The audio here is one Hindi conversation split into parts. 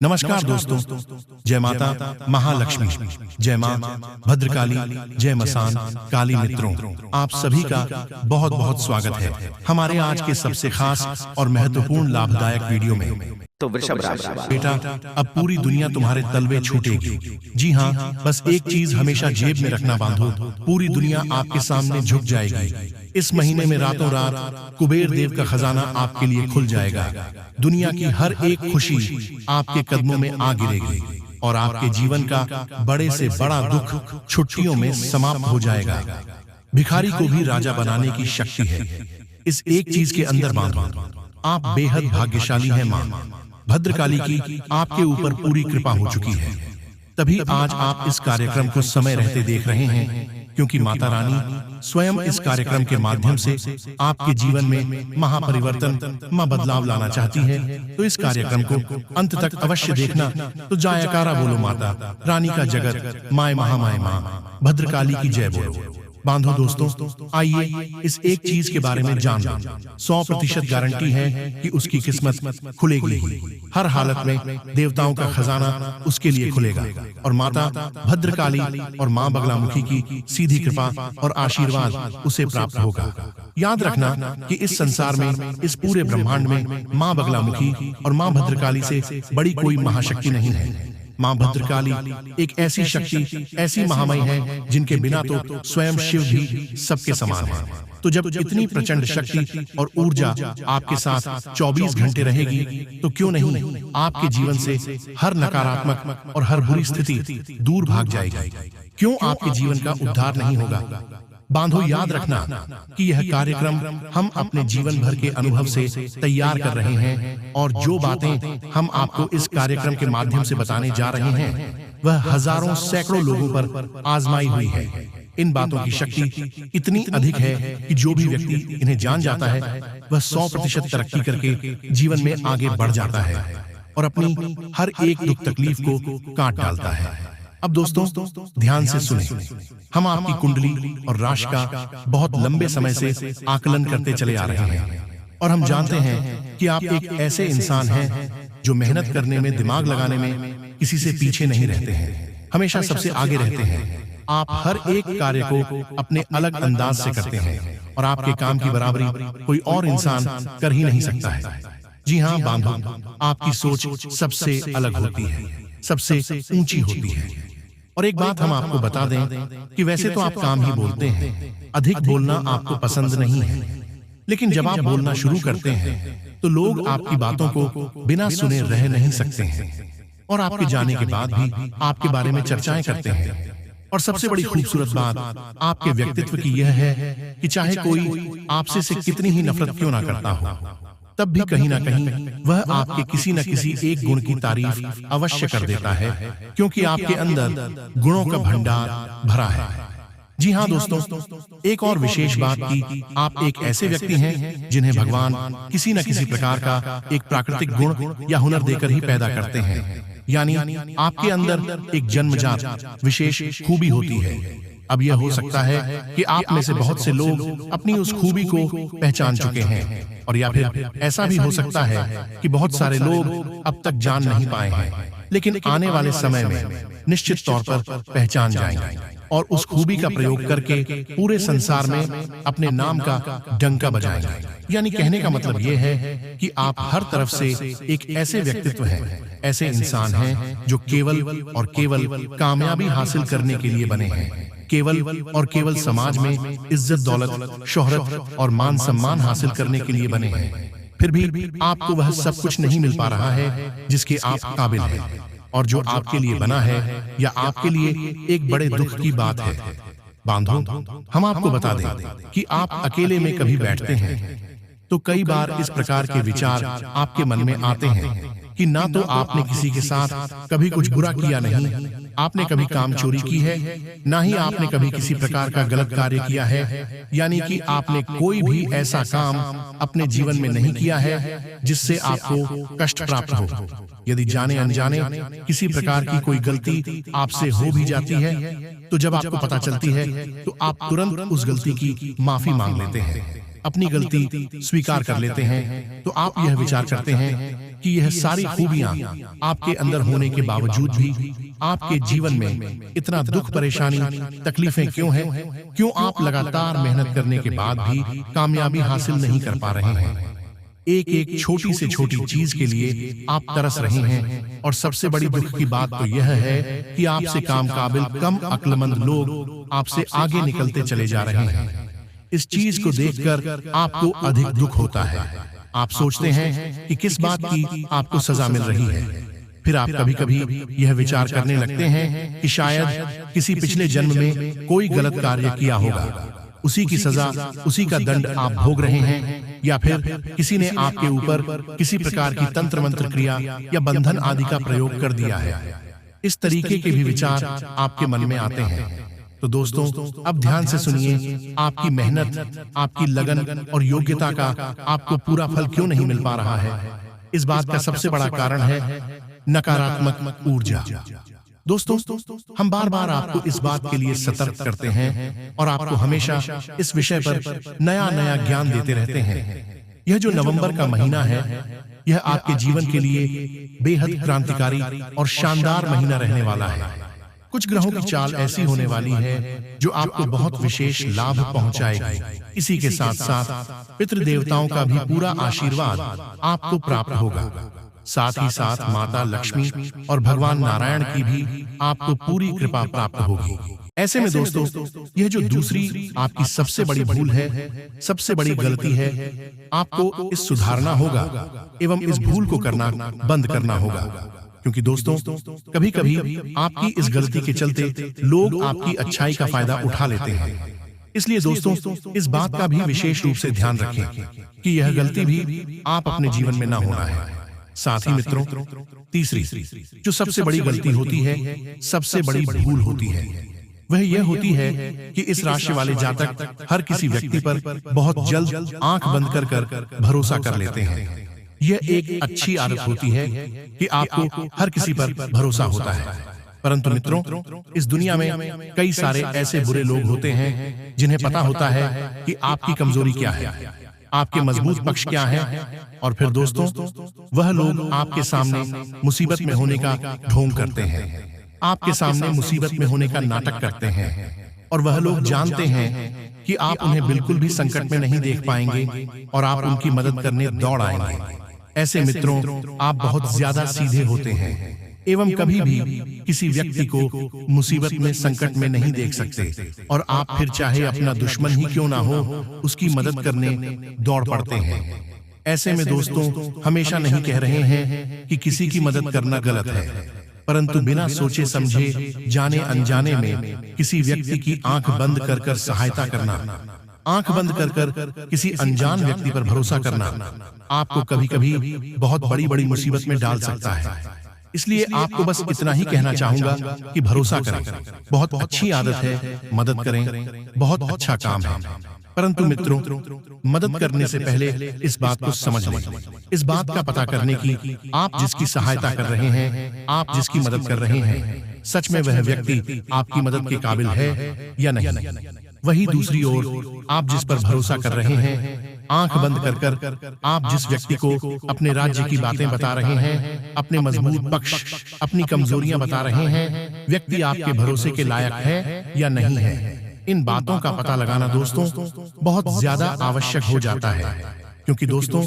नमस्कार दोस्तों। जय माता महालक्ष्मी, जय मां भद्रकाली, जय मसान काली। मित्रों, आप सभी का बहुत बहुत स्वागत है हमारे आज के सबसे खास और महत्वपूर्ण लाभदायक वीडियो में। तो वृषभ राशि बेटा, अब पूरी दुनिया तुम्हारे तलवे छूटेगी। जी हाँ, बस एक चीज हमेशा जेब में रखना बांधो, पूरी दुनिया आपके सामने झुक जाएगी। इस महीने में रातों रात कुबेर देव का खजाना आपके लिए खुल जाएगा। दुनिया की हर एक खुशी आपके कदमों में आ गिरेगी और आपके जीवन का बड़े से बड़ा दुख छुट्टियों में समाप्त हो जाएगा। भिखारी को भी राजा बनाने की शक्ति है। इस एक चीज के अंदर बांधो, आप बेहद भाग्यशाली हैं। मां भद्रकाली की आपके ऊपर पूरी कृपा हो चुकी है, तभी आज आप इस कार्यक्रम को समय रहते देख रहे हैं, क्योंकि माता रानी स्वयं इस कार्यक्रम के माध्यम से आपके जीवन में महापरिवर्तन, बदलाव लाना चाहती है। तो इस कार्यक्रम को अंत तक अवश्य देखना। तो जयकारा बोलो माता रानी का जगत, माय महामाय मां भद्रकाली की जय बोलो। बांधो दोस्तों, आइए इस एक चीज के बारे में जान लो। 100% गारंटी है कि उसकी किस्मत खुलेगी ही। हर हालत में देवताओं का खजाना उसके लिए खुलेगा और माता भद्रकाली और मां बगलामुखी की सीधी कृपा और आशीर्वाद उसे प्राप्त होगा। याद रखना कि इस संसार में, इस पूरे ब्रह्मांड में मां बगलामुखी और मां भद्रकाली से बड़ी कोई महाशक्ति नहीं है। मां भद्रकाली एक ऐसी शक्ति, ऐसी महामयी है जिनके बिना तो स्वयं शिव भी सबके समान है। तो जब इतनी प्रचंड शक्ति और ऊर्जा आपके साथ 24 घंटे रहेगी, तो क्यों नहीं आपके जीवन से हर नकारात्मक और हर बुरी स्थिति दूर भाग जाएगी। क्यों आपके जीवन का उद्धार नहीं होगा। बांधो, याद रखना कि यह कार्यक्रम हम अपने जीवन भर के अनुभव से तैयार कर रहे हैं और जो बातें हम आपको इस कार्यक्रम के माध्यम से बताने जा रहे हैं, वह हजारों सैकड़ों लोगों पर आजमाई हुई है। इन बातों की शक्ति इतनी अधिक है कि जो भी व्यक्ति इन्हें जान जाता है, वह 100% तरक्की करके जीवन में आगे बढ़ जाता है और अपनी हर एक दुख तकलीफ को काट डालता है। अब दोस्तों, ध्यान से सुने। हम आपकी कुंडली और राशि का बहुत लंबे समय से आकलन करते चले आ रहे हैं और हम जानते हैं कि आप एक ऐसे इंसान हैं जो मेहनत करने में, दिमाग लगाने में किसी से पीछे नहीं रहते हैं, हमेशा सबसे आगे रहते हैं। आप हर एक कार्य को अपने अलग अंदाज से करते हैं और आपके काम की बराबरी कोई और इंसान कर ही नहीं सकता है। जी हाँ, बांधो, आपकी सोच सबसे अलग होती है, सबसे ऊंची होती है। और एक बात हम आपको बता दें कि वैसे तो आप काम ही बोलते हैं, अधिक बोलना आपको पसंद नहीं है, लेकिन जब आप बोलना शुरू करते हैं तो लोग आपकी बातों को बिना सुने रह नहीं सकते हैं और आपके जाने के बाद भी आपके बारे में चर्चाएं करते हैं। और सबसे बड़ी खूबसूरत बात आपके व्यक्तित्व की यह है कि चाहे कोई आपसे से कितनी ही नफरत क्यों ना करता हो, तब भी कहीं ना कहीं वह आपके किसी न किसी एक गुण की तारीफ अवश्य कर देता है, क्योंकि आपके अंदर गुणों का भंडार भरा है। जी हाँ दोस्तों, एक और विशेष बात कि आप एक ऐसे व्यक्ति हैं जिन्हें भगवान किसी न किसी प्रकार का एक प्राकृतिक गुण या हुनर देकर ही पैदा करते हैं, यानी आपके अंदर एक जन्मजात विशेष खूबी होती है। अब यह हो सकता है कि आप में से बहुत से लोग अपनी उस खूबी को पहचान चुके हैं, और या फिर ऐसा भी हो सकता है कि बहुत सारे लोग अब तक जान नहीं पाए हैं, लेकिन आने वाले समय में निश्चित तौर पर पहचान जाएंगे और उस खूबी का प्रयोग करके पूरे संसार में अपने नाम का डंका बजाएंगे। यानी कहने का मतलब यह है कि आप हर तरफ से एक ऐसे व्यक्तित्व हैं, ऐसे इंसान हैं जो केवल और केवल कामयाबी हासिल करने के लिए बने हैं, केवल और केवल समाज में इज्जत, दौलत, शोहरत और मान सम्मान हासिल करने के लिए बने हैं। फिर भी आपको वह सब कुछ नहीं मिल पा रहा है जिसके आप काबिल हैं, और जो आपके लिए बना है या आपके लिए एक बड़े दुख की बात है। बांधो, हम आपको बता दें कि आप अकेले में कभी बैठते हैं तो कई बार इस प्रकार के विचार आपके मन में आते हैं कि ना तो आपने किसी के साथ कभी कुछ बुरा किया नहीं, आपने कभी काम चोरी की है, ना ही आपने कभी किसी प्रकार का गलत कार्य किया है, यानी कि आपने कोई भी ऐसा काम अपने जीवन में नहीं किया है जिससे आपको कष्ट प्राप्त हो। यदि जाने अनजाने किसी प्रकार की कोई गलती आपसे हो भी जाती है, तो जब आपको पता चलती है तो आप तुरंत उस गलती की माफी मांग लेते हैं, अपनी गलती स्वीकार कर लेते हैं। तो आप यह विचार करते हैं कि यह सारी खूबियां आपके अंदर होने के बावजूद भी आपके जीवन में इतना दुख, परेशानी, तकलीफें क्यों हैं? क्यों आप लगातार मेहनत करने के बाद भी कामयाबी हासिल नहीं कर पा रहे हैं? एक एक छोटी से छोटी चीज के लिए आप तरस रहे हैं, और सबसे बड़ी दुख की बात तो यह है कि आपसे काम काबिल, कम अक्लमंद लोग आपसे आगे निकलते चले जा रहे हैं। इस चीज को देखकर आपको अधिक दुख होता है। आप सोचते हैं कि किस बात की आपको सजा मिल रही है। फिर आप कभी कभी यह विचार करने लगते हैं कि शायद किसी पिछले जन्म में कोई गलत कार्य किया होगा, उसी की सजा, उसी का दंड आप भोग रहे हैं, या फिर किसी ने आपके ऊपर किसी प्रकार की तंत्र मंत्र क्रिया या बंधन आदि का प्रयोग कर दिया है। इस तरीके के भी विचार आपके मन में आते हैं। तो दोस्तों, अब ध्यान से सुनिए, आपकी मेहनत, आपकी लगन और योग्यता का आपको पूरा फल क्यों नहीं मिल पा रहा है? इस बात का सबसे बड़ा कारण है नकारात्मक ऊर्जा। दोस्तों, हम बार बार आपको इस बात के लिए सतर्क करते हैं और आपको हमेशा इस विषय पर नया नया ज्ञान देते रहते हैं। यह जो नवंबर का महीना है, यह आपके जीवन के लिए बेहद क्रांतिकारी और शानदार महीना रहने वाला है। कुछ ग्रहों की चाल ऐसी होने वाली है जो आपको बहुत विशेष लाभ पहुंचाएगी। इसी के साथ साथ पितृ देवताओं का भी पूरा आशीर्वाद आपको प्राप्त होगा। साथ ही साथ माता लक्ष्मी और भगवान नारायण की भी आपको पूरी कृपा प्राप्त होगी। ऐसे में दोस्तों, यह जो दूसरी आपकी सबसे बड़ी भूल है, सबसे बड़ी गलती है, आपको इस सुधारना होगा एवं इस भूल को करना बंद करना होगा। क्योंकि दोस्तों, कभी कभी आपकी इस गलती के चलते लोग आपकी अच्छाई का फायदा उठा लेते हैं। इसलिए दोस्तों, इस बात का भी विशेष रूप से ध्यान रखें कि यह गलती भी आप अपने जीवन में ना होना है। साथ ही मित्रों, तीसरी जो सबसे बड़ी गलती होती है, सबसे बड़ी भूल होती है, वह यह होती है कि इस राशि वाले जातक हर किसी व्यक्ति पर बहुत जल्द आंख बंद कर भरोसा कर लेते हैं। यह एक अच्छी आदत होती है कि आपको हर किसी पर भरोसा होता है, परंतु मित्रों, इस दुनिया में कई सारे ऐसे बुरे लोग होते हैं जिन्हें पता होता है कि आपकी कमजोरी क्या है, आपके मजबूत पक्ष क्या है, और फिर दोस्तों, वह लोग आपके सामने मुसीबत में होने का ढोंग करते हैं, आपके सामने मुसीबत में होने का नाटक करते हैं, और वह लोग जानते हैं कि आप उन्हें बिल्कुल भी संकट में नहीं देख पाएंगे और आप उनकी मदद करने दौड़ आएंगे। ऐसे मित्रों, आप बहुत ज्यादा सीधे होते हैं एवं कभी भी किसी व्यक्ति को मुसीबत में, संकट में नहीं देख सकते, और आप फिर चाहे अपना दुश्मन ही क्यों ना हो, उसकी मदद करने दौड़ पड़ते हैं। ऐसे में दोस्तों, हमेशा नहीं कह रहे हैं कि किसी की मदद करना गलत है, परंतु बिना सोचे समझे, जाने अनजाने में किसी व्यक्ति की आंख बंद कर सहायता करना, आंख बंद कर किसी अनजान व्यक्ति पर भरोसा करना आपको कभी कभी बहुत बड़ी बड़ी मुसीबत में डाल सकता है। इसलिए आपको बस इतना ही कहना चाहूंगा कि भरोसा करें, बहुत अच्छी आदत है, मदद करें, बहुत अच्छा काम है। परंतु मित्रों, मदद करने से पहले इस बात को समझ लें, इस बात का पता करने की आप जिसकी सहायता कर रहे हैं, आप जिसकी मदद कर रहे हैं, सच में वह व्यक्ति आपकी मदद के काबिल है या नहीं। वही दूसरी ओर, आप जिस पर भरोसा कर रहे हैं, आंख बंद कर आप जिस व्यक्ति को अपने राज्य की बातें बता रहे हैं, अपने मजबूत पक्ष, अपनी कमजोरियां बता रहे हैं, व्यक्ति आपके भरोसे के लायक है या नहीं है, इन बातों का पता लगाना दोस्तों बहुत ज्यादा आवश्यक हो जाता है। क्योंकि दोस्तों,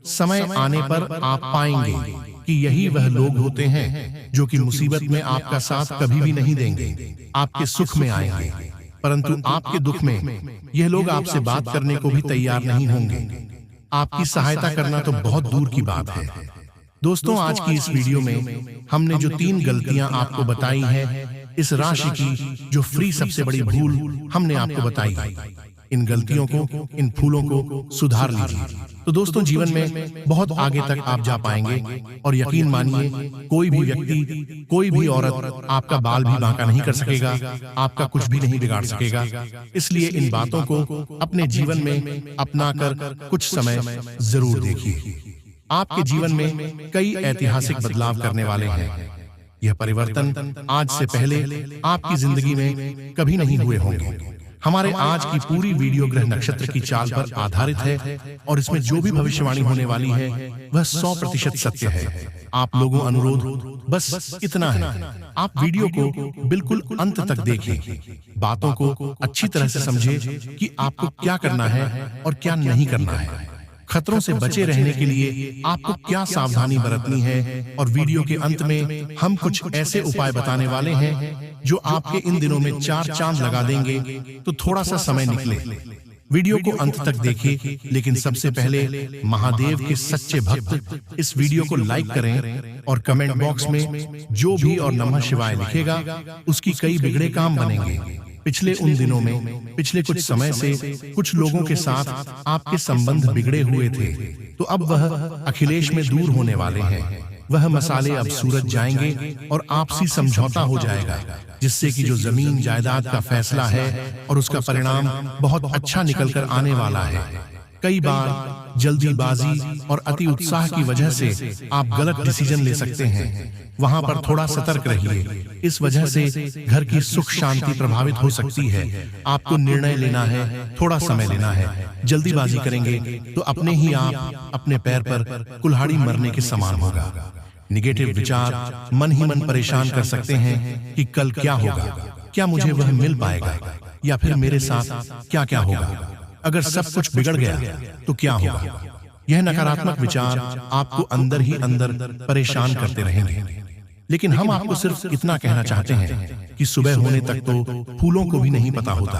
समय आने पर आप पाएंगे कि यही वह लोग होते हैं जो कि मुसीबत में आपका साथ कभी भी नहीं देंगे, आपके सुख में आएंगे, परंतु आपके दुख में यह लोग आपसे बात करने को भी तैयार नहीं होंगे। आपकी सहायता करना तो बहुत दूर की बात है। दोस्तों, आज की इस वीडियो में हमने जो 3 गलतियां आपको बताई हैं, इस राशि की जो फ्री सबसे बड़ी भूल हमने आपको बताई, इन गलतियों को, इन भूलों को सुधार लीजिए। तो दोस्तों, जीवन में बहुत आगे तक आप जा पाएंगे, और यकीन मानिए, कोई भी व्यक्ति, कोई भी औरत आपका बाल भी बांका नहीं कर सकेगा, आपका कुछ भी नहीं बिगाड़ सकेगा। इसलिए इन बातों को अपने जीवन में अपनाकर कुछ समय जरूर देखिए। आपके जीवन में कई ऐतिहासिक बदलाव करने वाले हैं। यह परिवर्तन आज से पहले आपकी जिंदगी में कभी नहीं हुए होंगे। हमारे आज की पूरी वीडियो ग्रह नक्षत्र की चाल पर आधारित है और इसमें जो भी भविष्यवाणी होने वाली है वह 100% सत्य है। आप लोगों अनुरोध बस इतना है, आप वीडियो को बिल्कुल अंत तक देखें, बातों को अच्छी तरह से समझें कि आपको क्या करना है और क्या नहीं करना है, खतरों से बचे रहने के लिए आपको क्या सावधानी बरतनी है। और वीडियो के अंत में हम कुछ ऐसे उपाय बताने वाले हैं जो आपके इन दिनों में 4 चांद लगा देंगे। तो थोड़ा सा समय निकले, वीडियो को अंत तक देखें। लेकिन सबसे पहले महादेव के सच्चे भक्त इस वीडियो को लाइक करें और कमेंट बॉक्स में जो भी और नमः शिवाय लिखेगा उसकी कई बिगड़े काम बनेंगे। पिछले उन दिनों में पिछले कुछ समय से कुछ लोगों के साथ आपके संबंध बिगड़े हुए थे, तो अब वह अखिलेश में दूर होने वाले हैं। वह मसाले अब सूरज जाएंगे और आपसी समझौता हो जाएगा, जिससे कि जो जमीन जायदाद का फैसला है और उसका परिणाम बहुत अच्छा निकलकर आने वाला है। कई बार जल्दीबाजी और अति उत्साह की वजह से आप गलत डिसीजन ले सकते हैं, वहां पर थोड़ा सतर्क रहिए। इस वजह से घर की सुख शांति प्रभावित हो सकती है। आपको निर्णय लेना है, थोड़ा समय लेना है। जल्दीबाजी करेंगे तो अपने ही आप अपने पैर पर कुल्हाड़ी मरने के समान होगा। निगेटिव विचार मन ही मन परेशान कर सकते हैं कि कल क्या होगा, क्या मुझे वह मिल पाएगा, या फिर मेरे साथ क्या क्या होगा, अगर सब कुछ बिगड़ गया तो क्या होगा। यह नकारात्मक विचार आपको अंदर ही अंदर परेशान करते रहेंगे। लेकिन हम आपको सिर्फ इतना कहना चाहते हैं कि सुबह होने तक तो फूलों को भी नहीं पता होता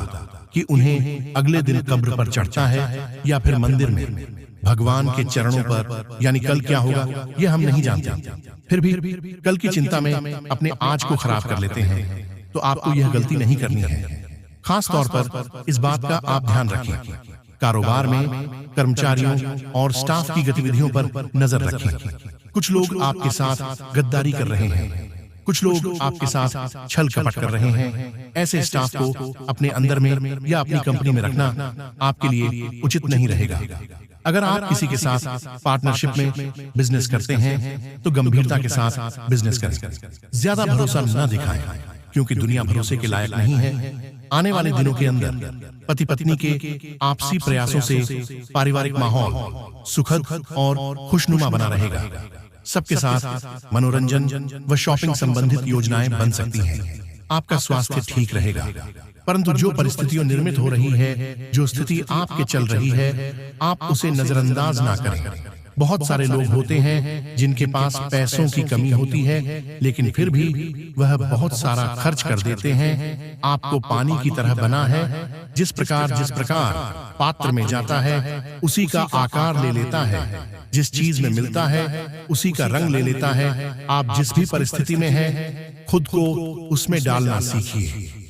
कि उन्हें अगले दिन कब्र पर चढ़ता है या फिर मंदिर में भगवान के चरणों पर, यानी कल क्या होगा यह हम नहीं जानते। फिर भी कल की चिंता में अपने आज को खराब कर लेते हैं, तो आपको यह गलती नहीं करनी है। खास तौर पर इस बात का आप ध्यान रखें, कारोबार में कर्मचारियों और स्टाफ की गतिविधियों पर नजर रखें। कुछ लोग आपके साथ गद्दारी कर रहे हैं, कुछ लोग आपके साथ छल कपट कर रहे हैं। ऐसे स्टाफ को अपने अंदर में या अपनी कंपनी में रखना आपके लिए उचित नहीं रहेगा। अगर आप किसी के साथ पार्टनरशिप में बिजनेस करते हैं तो गंभीरता के साथ बिजनेस करें, ज्यादा भरोसा न दिखाएं, क्योंकि दुनिया भरोसे के लायक नहीं है। आने वाले दिनों के अंदर पति पत्नी के आपसी प्रयासों से पारिवारिक माहौल सुखद और खुशनुमा बना रहेगा। सबके साथ मनोरंजन व शॉपिंग संबंधित योजनाएं बन सकती हैं। आपका स्वास्थ्य ठीक रहेगा, परंतु जो परिस्थितियां निर्मित हो रही है, जो स्थिति आपके चल रही है, आप उसे नजरअंदाज ना करें। बहुत सारे लोग होते हैं जिनके पास पैसों की कमी होती है, लेकिन फिर भी वह बहुत सारा खर्च कर देते हैं। आपको पानी की तरह बना है, जिस प्रकार पात्र में जाता है उसी का आकार ले लेता है, जिस चीज में मिलता है उसी का रंग ले लेता है। आप जिस भी परिस्थिति में हैं, खुद को उसमें डालना सीखिए।